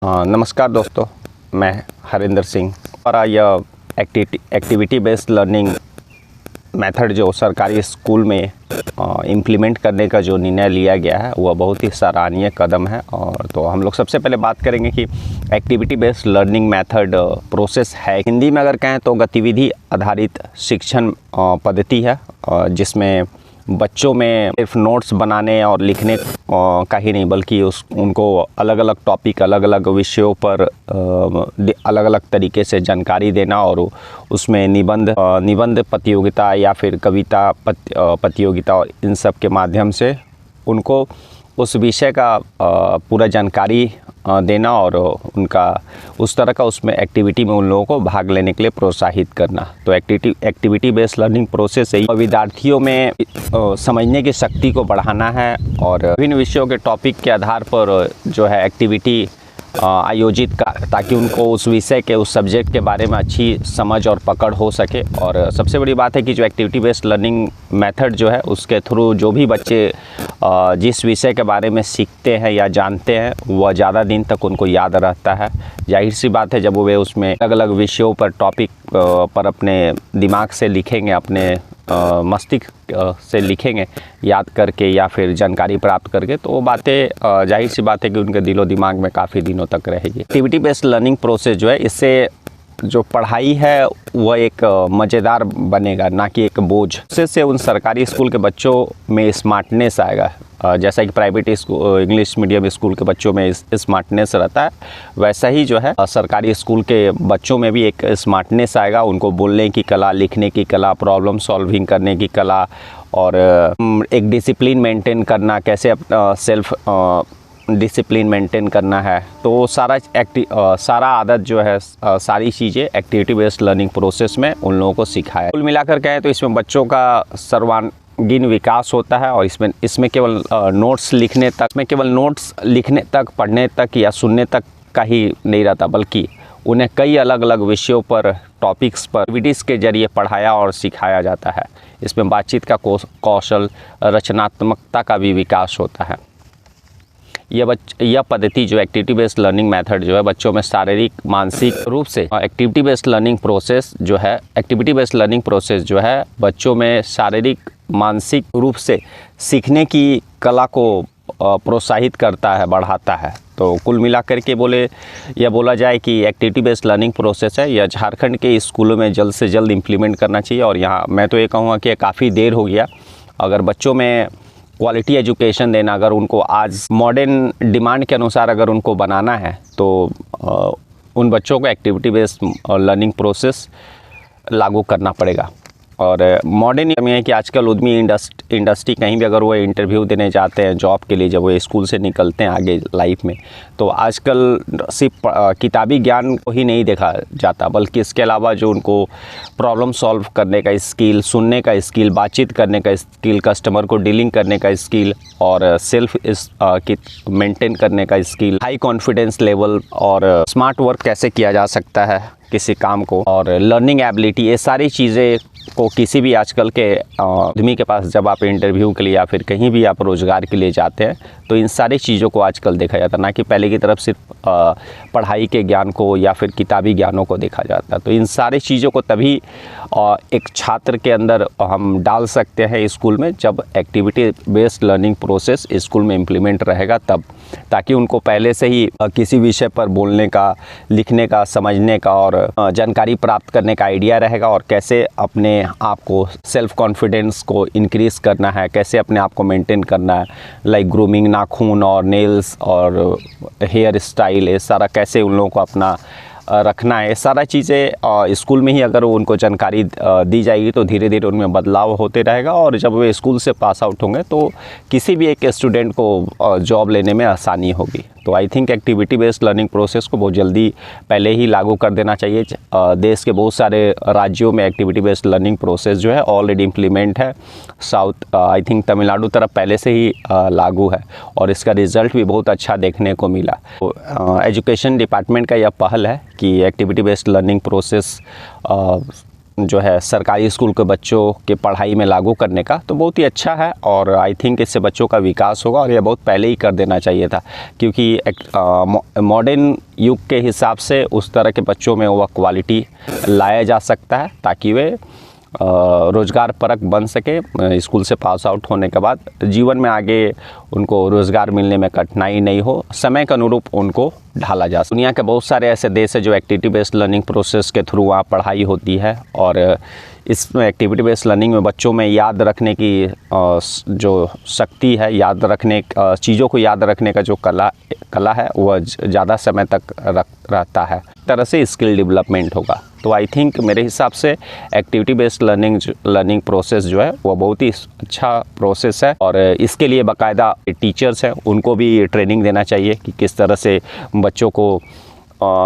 नमस्कार दोस्तों, मैं हरिंदर सिंह। हमारा यह एक्टिविटी बेस्ड लर्निंग मेथड जो सरकारी स्कूल में इम्प्लीमेंट करने का जो निर्णय लिया गया है वह बहुत ही सराहनीय कदम है। और तो हम लोग सबसे पहले बात करेंगे कि activity based learning method process है। हिंदी में अगर कहें तो गतिविधि आधारित शिक्षण पद्धति है, जिसमें बच्चों में सिर्फ नोट्स बनाने और लिखने का ही नहीं बल्कि उनको अलग अलग टॉपिक, अलग अलग विषयों पर अलग अलग तरीके से जानकारी देना और उसमें निबंध प्रतियोगिता या फिर कविता प्रतियोगिता और इन सब के माध्यम से उनको उस विषय का पूरा जानकारी देना और उनका उस तरह का उसमें एक्टिविटी में उन लोगों को भाग लेने के लिए प्रोत्साहित करना। तो एक्टिविटी बेस्ड लर्निंग प्रोसेस से विद्यार्थियों में समझने की शक्ति को बढ़ाना है और विभिन्न विषयों के टॉपिक के आधार पर जो है एक्टिविटी आयोजित कर, ताकि उनको उस विषय के, उस सब्जेक्ट के बारे में अच्छी समझ और पकड़ हो सके। और सबसे बड़ी बात है कि जो एक्टिविटी बेस्ड लर्निंग मेथड जो है उसके थ्रू जो भी बच्चे जिस विषय के बारे में सीखते हैं या जानते हैं वह ज़्यादा दिन तक उनको याद रहता है। जाहिर सी बात है, जब वे उसमें अलग अलग विषयों पर टॉपिक पर अपने दिमाग से लिखेंगे, अपने मस्तिष्क से लिखेंगे याद करके या फिर जानकारी प्राप्त करके, तो वो बातें जाहिर सी बात है कि उनके दिलो दिमाग में काफ़ी दिनों तक रहेगी। एक्टिविटी बेस्ड लर्निंग प्रोसेस जो है, इससे जो पढ़ाई है वह एक मज़ेदार बनेगा, ना कि एक बोझ। इससे उन सरकारी स्कूल के बच्चों में स्मार्टनेस आएगा। जैसा कि private school, English medium school के बच्चों में स्मार्टनेस रहता है, वैसा ही जो है सरकारी स्कूल के बच्चों में भी एक स्मार्टनेस आएगा। उनको बोलने की कला, लिखने की कला, प्रॉब्लम सॉल्विंग करने की कला और एक डिसिप्लिन मेंटेन करना, कैसे सेल्फ डिसिप्लिन मेंटेन करना है, तो सारा आदत जो है, सारी चीज़ें एक्टिविटी बेस्ड लर्निंग प्रोसेस में उन लोगों को सिखाया। कुल मिलाकर कहें तो इसमें बच्चों का सर्वांगीण विकास होता है और इसमें केवल नोट्स लिखने तक, पढ़ने तक या सुनने तक का ही नहीं रहता, बल्कि उन्हें कई अलग अलग विषयों पर, टॉपिक्स पर एक्टिविटीज़ के जरिए पढ़ाया और सिखाया जाता है। इसमें बातचीत का कौशल, रचनात्मकता का भी विकास होता है। यह पद्धति जो एक्टिविटी बेस्ड लर्निंग मेथड जो है बच्चों में शारीरिक, मानसिक रूप से एक्टिविटी बेस्ड लर्निंग प्रोसेस जो है बच्चों में शारीरिक, मानसिक रूप से सीखने की कला को प्रोत्साहित करता है, बढ़ाता है। तो कुल मिलाकर के बोला जाए कि एक्टिविटी बेस्ड लर्निंग प्रोसेस है, यह झारखंड के स्कूलों में जल्द से जल्द इम्प्लीमेंट करना चाहिए। और यहाँ मैं तो ये कहूँगा कि काफ़ी देर हो गया। अगर बच्चों में क्वालिटी एजुकेशन देना, अगर उनको आज मॉडर्न डिमांड के अनुसार अगर उनको बनाना है, तो उन बच्चों को एक्टिविटी बेस्ड लर्निंग प्रोसेस लागू करना पड़ेगा। और मॉडर्न में है कि आजकल उद्यमी इंडस्ट्री कहीं भी अगर वो इंटरव्यू देने जाते हैं जॉब के लिए, जब वो स्कूल से निकलते हैं आगे लाइफ में, तो आजकल सिर्फ किताबी ज्ञान को ही नहीं देखा जाता, बल्कि इसके अलावा जो उनको प्रॉब्लम सॉल्व करने का स्किल, सुनने का स्किल, बातचीत करने का स्किल, कस्टमर को डीलिंग करने का स्किल और सेल्फ मेंटेन करने का स्किल, हाई कॉन्फिडेंस लेवल और स्मार्ट वर्क कैसे किया जा सकता है किसी काम को, और लर्निंग एबिलिटी, ये सारी चीज़ें को किसी भी आजकल के आदमी के पास जब आप इंटरव्यू के लिए या फिर कहीं भी आप रोज़गार के लिए जाते हैं, तो इन सारी चीज़ों को आजकल देखा जाता है, ना कि पहले की तरफ सिर्फ पढ़ाई के ज्ञान को या फिर किताबी ज्ञानों को देखा जाता है। तो इन सारी चीज़ों को तभी एक छात्र के अंदर हम डाल सकते हैं स्कूल में, जब activity based learning process school में इम्प्लीमेंट रहेगा तब, ताकि उनको पहले से ही किसी विषय पर बोलने का, लिखने का, समझने का और जानकारी प्राप्त करने का आइडिया रहेगा, और कैसे अपने आप को, सेल्फ कॉन्फिडेंस को इंक्रीज़ करना है, कैसे अपने आप को मेंटेन करना है, लाइक ग्रूमिंग, नाखून और नेल्स और हेयर स्टाइल, ये सारा कैसे उन लोगों को अपना रखना है। सारा चीज़ें स्कूल में ही अगर उनको जानकारी दी जाएगी तो धीरे धीरे उनमें बदलाव होते रहेगा, और जब वे स्कूल से पास आउट होंगे तो किसी भी एक स्टूडेंट को जॉब लेने में आसानी होगी। तो I think activity based learning process को बहुत जल्दी पहले ही लागू कर देना चाहिए। देश के बहुत सारे राज्यों में एक्टिविटी बेस्ड लर्निंग प्रोसेस जो है ऑलरेडी इम्प्लीमेंट है। साउथ आई थिंक तमिलनाडु तरफ पहले से ही लागू है और इसका रिज़ल्ट भी बहुत अच्छा देखने को मिला। तो एजुकेशन डिपार्टमेंट का यह पहल है कि एक्टिविटी बेस्ड लर्निंग प्रोसेस जो है सरकारी स्कूल के बच्चों के पढ़ाई में लागू करने का, तो बहुत ही अच्छा है। और आई थिंक इससे बच्चों का विकास होगा, और ये बहुत पहले ही कर देना चाहिए था, क्योंकि मॉडर्न युग के हिसाब से उस तरह के बच्चों में वह क्वालिटी लाया जा सकता है, ताकि वे रोज़गार परक बन सके। स्कूल से पास आउट होने के बाद जीवन में आगे उनको रोज़गार मिलने में कठिनाई नहीं हो, समय के अनुरूप उनको ढाला जा सके। दुनिया के बहुत सारे ऐसे देश है जो एक्टिविटी बेस्ड लर्निंग प्रोसेस के थ्रू वहाँ पढ़ाई होती है, और इसमें एक्टिविटी बेस्ड लर्निंग में बच्चों में याद रखने की जो शक्ति है, याद रखने चीज़ों को याद रखने का जो कला है वह ज़्यादा समय तक रहता है। तरह से स्किल डेवलपमेंट होगा। तो आई थिंक मेरे हिसाब से एक्टिविटी बेस्ड लर्निंग प्रोसेस जो है वो बहुत ही अच्छा प्रोसेस है, और इसके लिए बाकायदा टीचर्स हैं उनको भी ट्रेनिंग देना चाहिए कि किस तरह से बच्चों को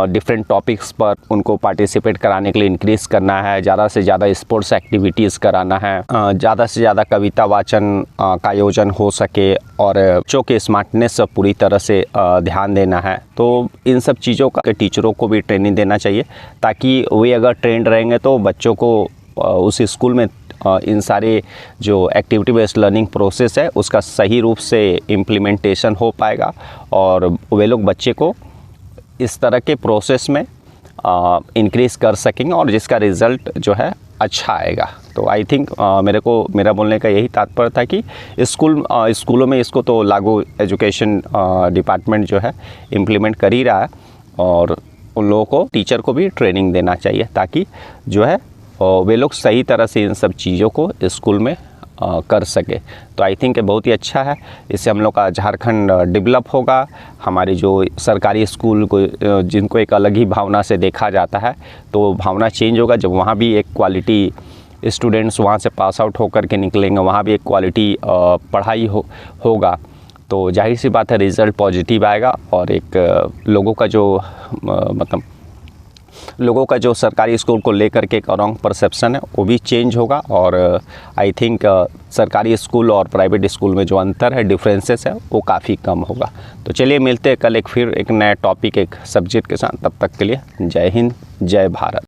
डिफरेंट टॉपिक्स पर उनको पार्टिसिपेट कराने के लिए इंक्रीज़ करना है, ज़्यादा से ज़्यादा स्पोर्ट्स एक्टिविटीज़ कराना है, ज़्यादा से ज़्यादा कविता वाचन का आयोजन हो सके, और बच्चों के स्मार्टनेस पर पूरी तरह से ध्यान देना है। तो इन सब चीज़ों का टीचरों को भी ट्रेनिंग देना चाहिए, ताकि वे अगर ट्रेंड रहेंगे तो बच्चों को उस स्कूल में इन सारे जो एक्टिविटी बेस्ड लर्निंग प्रोसेस है उसका सही रूप से इम्प्लीमेंटेशन हो पाएगा, और वे लोग बच्चे को इस तरह के प्रोसेस में इंक्रीज़ कर सकेंगे, और जिसका रिज़ल्ट जो है अच्छा आएगा। तो आई थिंक मेरा बोलने का यही तात्पर्य था कि स्कूलों में इसको तो लागू एजुकेशन डिपार्टमेंट जो है इम्प्लीमेंट कर ही रहा है, और उन लोगों को टीचर को भी ट्रेनिंग देना चाहिए, ताकि जो है वे लोग सही तरह से इन सब चीज़ों को स्कूल में कर सके। तो आई थिंक बहुत ही अच्छा है, इससे हम लोग का झारखंड डेवलप होगा। हमारे जो सरकारी स्कूल को जिनको एक अलग ही भावना से देखा जाता है, तो भावना चेंज होगा जब वहाँ भी एक क्वालिटी स्टूडेंट्स वहाँ से पास आउट होकर के निकलेंगे, वहाँ भी एक क्वालिटी पढ़ाई होगा, तो जाहिर सी बात है रिज़ल्ट पॉजिटिव आएगा, और एक लोगों का जो सरकारी स्कूल को लेकर के एक रॉन्ग परसेप्शन है वो भी चेंज होगा। और आई थिंक सरकारी स्कूल और प्राइवेट स्कूल में जो अंतर है, डिफरेंसेस है, वो काफ़ी कम होगा। तो चलिए मिलते हैं कल फिर एक नया टॉपिक, एक सब्जेक्ट के साथ। तब तक के लिए जय हिंद, जय भारत।